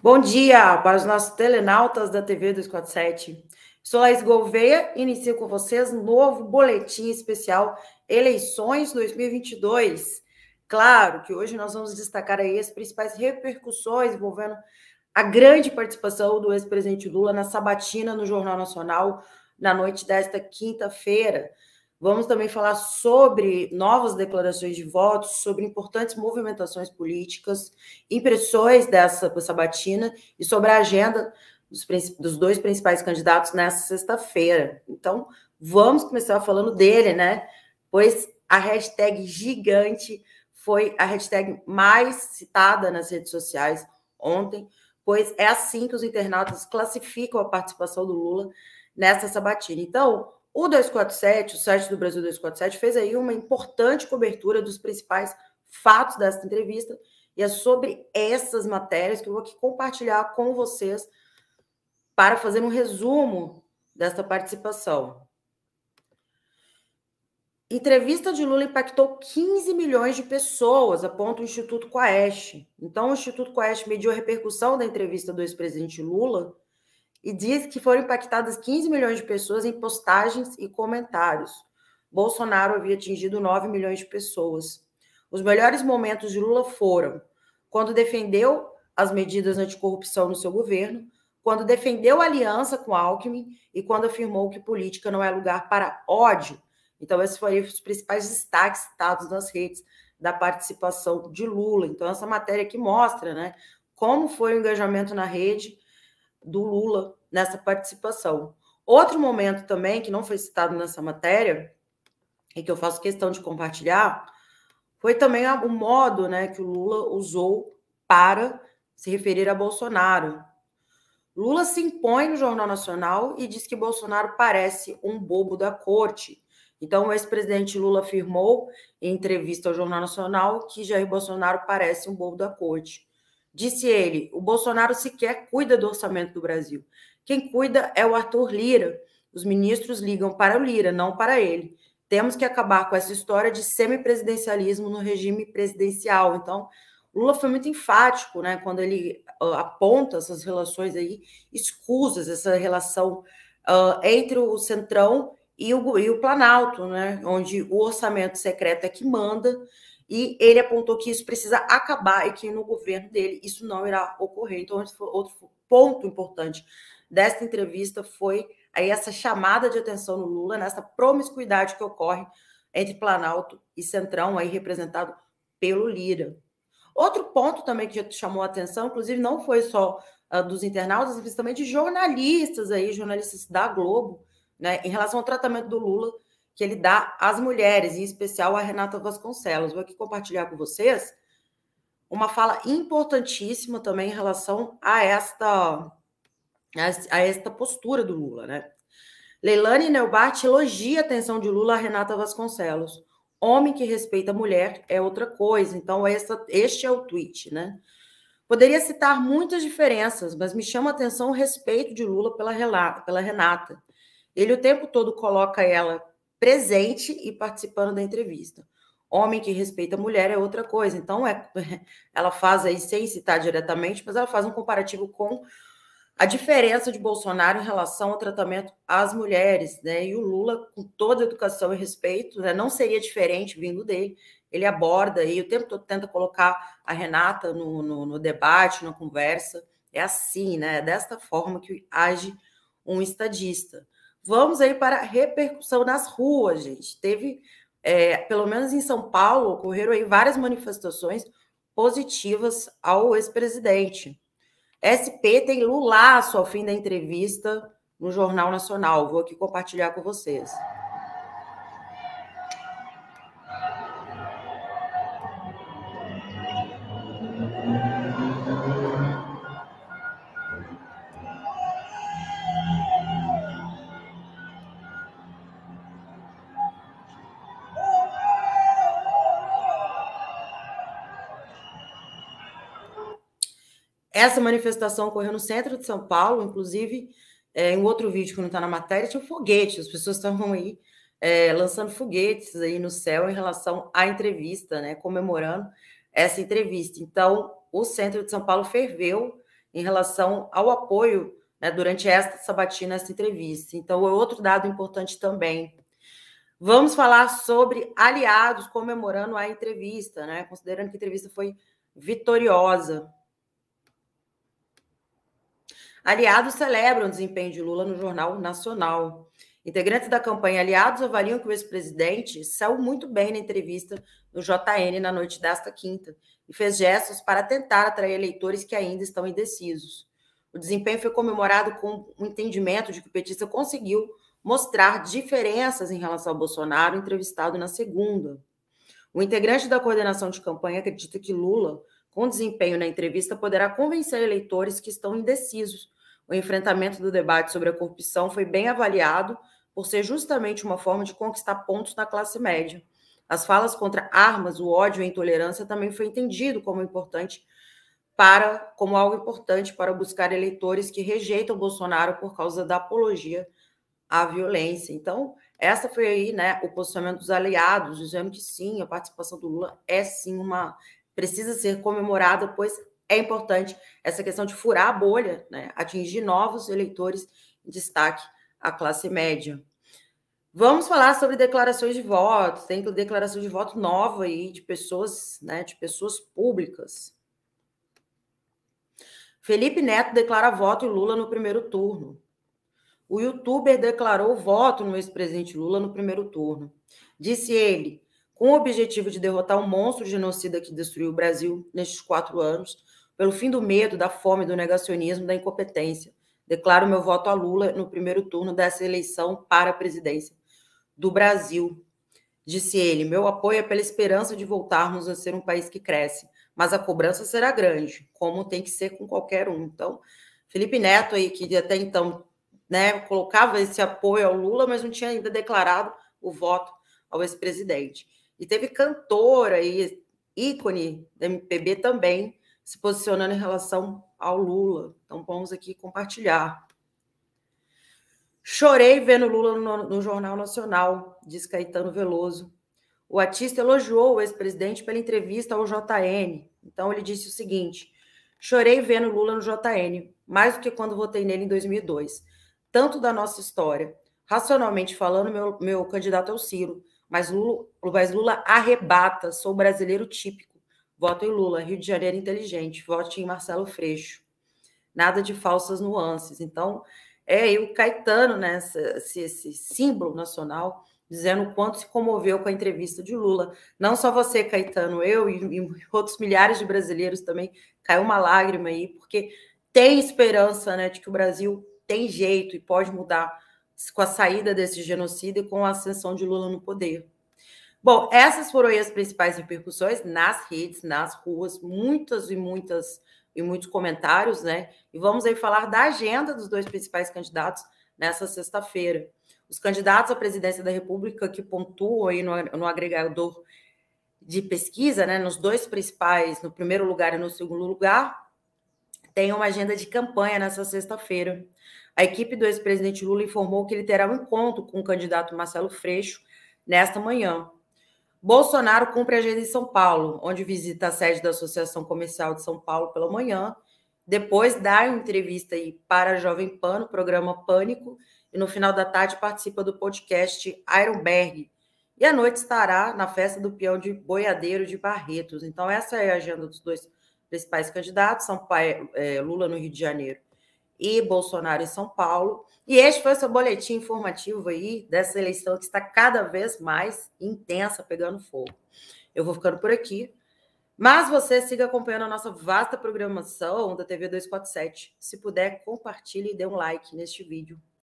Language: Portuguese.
Bom dia para os nossos telenautas da TV 247. Sou Laís Gouveia e inicio com vocês um novo boletim especial Eleições 2022. Claro que hoje nós vamos destacar aí as principais repercussões envolvendo a grande participação do ex-presidente Lula na sabatina no Jornal Nacional na noite desta quinta-feira. Vamos também falar sobre novas declarações de votos, sobre importantes movimentações políticas, impressões dessa sabatina e sobre a agenda dos dois principais candidatos nessa sexta-feira. Então, vamos começar falando dele, né? Pois a hashtag gigante foi a hashtag mais citada nas redes sociais ontem, pois é assim que os internautas classificam a participação do Lula nessa sabatina. Então, o 247, o site do Brasil 247, fez aí uma importante cobertura dos principais fatos dessa entrevista, e é sobre essas matérias que eu vou aqui compartilhar com vocês para fazer um resumo dessa participação. Entrevista de Lula impactou 15 milhões de pessoas, aponta o Instituto Quaest. Então, o Instituto Quaest mediu a repercussão da entrevista do ex-presidente Lula e diz que foram impactadas 15 milhões de pessoas em postagens e comentários. Bolsonaro havia atingido 9 milhões de pessoas. Os melhores momentos de Lula foram quando defendeu as medidas anticorrupção no seu governo, quando defendeu a aliança com Alckmin e quando afirmou que política não é lugar para ódio. Então, esses foram os principais destaques citados nas redes da participação de Lula. Então, essa matéria aqui mostra, né, como foi o engajamento na rede do Lula nessa participação. Outro momento também, que não foi citado nessa matéria, e que eu faço questão de compartilhar, foi também o modo, né, que o Lula usou para se referir a Bolsonaro. Lula se impõe no Jornal Nacional e diz que Bolsonaro parece um bobo da corte. Então, o ex-presidente Lula afirmou em entrevista ao Jornal Nacional que Jair Bolsonaro parece um bobo da corte. Disse ele, o Bolsonaro sequer cuida do orçamento do Brasil. Quem cuida é o Arthur Lira. Os ministros ligam para o Lira, não para ele. Temos que acabar com essa história de semipresidencialismo no regime presidencial. Então, Lula foi muito enfático, né, quando ele aponta essas relações aí escusas, essa relação entre o Centrão e o Planalto, né, onde o orçamento secreto é que manda, e ele apontou que isso precisa acabar e que no governo dele isso não irá ocorrer. Então, outro ponto importante desta entrevista foi aí essa chamada de atenção no Lula, nessa promiscuidade que ocorre entre Planalto e Centrão, aí representado pelo Lira. Outro ponto também que chamou a atenção, inclusive não foi só dos internautas, mas também de jornalistas aí, jornalistas da Globo, né, em relação ao tratamento do Lula que ele dá às mulheres, em especial a Renata Vasconcelos. Vou aqui compartilhar com vocês uma fala importantíssima também em relação a esta postura do Lula, né? Leilani Neubart elogia a atenção de Lula a Renata Vasconcelos. Homem que respeita a mulher é outra coisa. Então, este é o tweet, né? Poderia citar muitas diferenças, mas me chama a atenção o respeito de Lula pela Renata. Ele o tempo todo coloca ela presente e participando da entrevista. Homem que respeita a mulher é outra coisa. Então, ela faz aí, sem citar diretamente, mas ela faz um comparativo com a diferença de Bolsonaro em relação ao tratamento às mulheres, né? E o Lula, com toda a educação e respeito, né, não seria diferente vindo dele. Ele aborda e o tempo todo tenta colocar a Renata no debate, na conversa. É assim, né? É desta forma que age um estadista. Vamos aí para a repercussão nas ruas, gente. Teve, pelo menos em São Paulo, ocorreram aí várias manifestações positivas ao ex-presidente. SP tem Lulaço ao fim da entrevista no Jornal Nacional. Vou aqui compartilhar com vocês. Essa manifestação ocorreu no centro de São Paulo, inclusive, em outro vídeo que não está na matéria, tinha um foguete, as pessoas estavam aí lançando foguetes aí no céu em relação à entrevista, né, comemorando essa entrevista. Então, o centro de São Paulo ferveu em relação ao apoio, né, durante esta sabatina, essa entrevista. Então, é outro dado importante também. Vamos falar sobre aliados comemorando a entrevista, né, considerando que a entrevista foi vitoriosa. Aliados celebram o desempenho de Lula no Jornal Nacional. Integrantes da campanha Aliados avaliam que o ex-presidente saiu muito bem na entrevista no JN na noite desta quinta e fez gestos para tentar atrair eleitores que ainda estão indecisos. O desempenho foi comemorado com o entendimento de que o petista conseguiu mostrar diferenças em relação ao Bolsonaro, entrevistado na segunda. O integrante da coordenação de campanha acredita que Lula, com desempenho na entrevista, poderá convencer eleitores que estão indecisos. O enfrentamento do debate sobre a corrupção foi bem avaliado por ser justamente uma forma de conquistar pontos na classe média. As falas contra armas, o ódio e a intolerância também foi entendido como algo importante para buscar eleitores que rejeitam Bolsonaro por causa da apologia à violência. Então, essa foi aí, né, o posicionamento dos aliados, dizendo que sim, a participação do Lula é sim precisa ser comemorada, pois é importante essa questão de furar a bolha, né, atingir novos eleitores, em destaque a classe média. Vamos falar sobre declarações de votos. Tem declaração de voto nova aí de pessoas, né, de pessoas públicas. Felipe Neto declara voto em Lula no primeiro turno. O youtuber declarou voto no ex-presidente Lula no primeiro turno. Disse ele, com o objetivo de derrotar um monstro genocida que destruiu o Brasil nestes 4 anos, pelo fim do medo, da fome, do negacionismo, da incompetência. Declaro meu voto a Lula no primeiro turno dessa eleição para a presidência do Brasil. Disse ele, meu apoio é pela esperança de voltarmos a ser um país que cresce, mas a cobrança será grande, como tem que ser com qualquer um. Então, Felipe Neto aí, que até então, né, colocava esse apoio ao Lula, mas não tinha ainda declarado o voto ao ex-presidente. E teve cantora aí, ícone da MPB também, se posicionando em relação ao Lula. Então, vamos aqui compartilhar. Chorei vendo Lula no Jornal Nacional, diz Caetano Veloso. O artista elogiou o ex-presidente pela entrevista ao JN. Então, ele disse o seguinte, chorei vendo Lula no JN, mais do que quando votei nele em 2002. Tanto da nossa história. Racionalmente falando, meu candidato é o Ciro, mas Lula arrebata, sou brasileiro típico. Voto em Lula, Rio de Janeiro inteligente, vote em Marcelo Freixo. Nada de falsas nuances. Então, e o Caetano, né, esse símbolo nacional, dizendo o quanto se comoveu com a entrevista de Lula. Não só você, Caetano, eu e outros milhares de brasileiros também, caiu uma lágrima aí, porque tem esperança, né, de que o Brasil tem jeito e pode mudar com a saída desse genocídio e com a ascensão de Lula no poder. Bom, essas foram aí as principais repercussões nas redes, nas ruas, muitos comentários, né? E vamos aí falar da agenda dos 2 principais candidatos nessa sexta-feira. Os candidatos à presidência da República que pontuam aí no agregador de pesquisa, né, nos 2 principais, no primeiro lugar e no segundo lugar, tem uma agenda de campanha nessa sexta-feira. A equipe do ex-presidente Lula informou que ele terá um encontro com o candidato Marcelo Freixo nesta manhã. Bolsonaro cumpre a agenda em São Paulo, onde visita a sede da Associação Comercial de São Paulo pela manhã, depois dá uma entrevista aí para a Jovem Pan, no programa Pânico, e no final da tarde participa do podcast Ironberg. E à noite estará na festa do peão de boiadeiro de Barretos. Então, essa é a agenda dos 2 principais candidatos, Lula no Rio de Janeiro e Bolsonaro em São Paulo. E este foi o seu boletim informativo aí dessa eleição que está cada vez mais intensa, pegando fogo. Eu vou ficando por aqui, mas você siga acompanhando a nossa vasta programação da TV 247. Se puder, compartilhe e dê um like neste vídeo.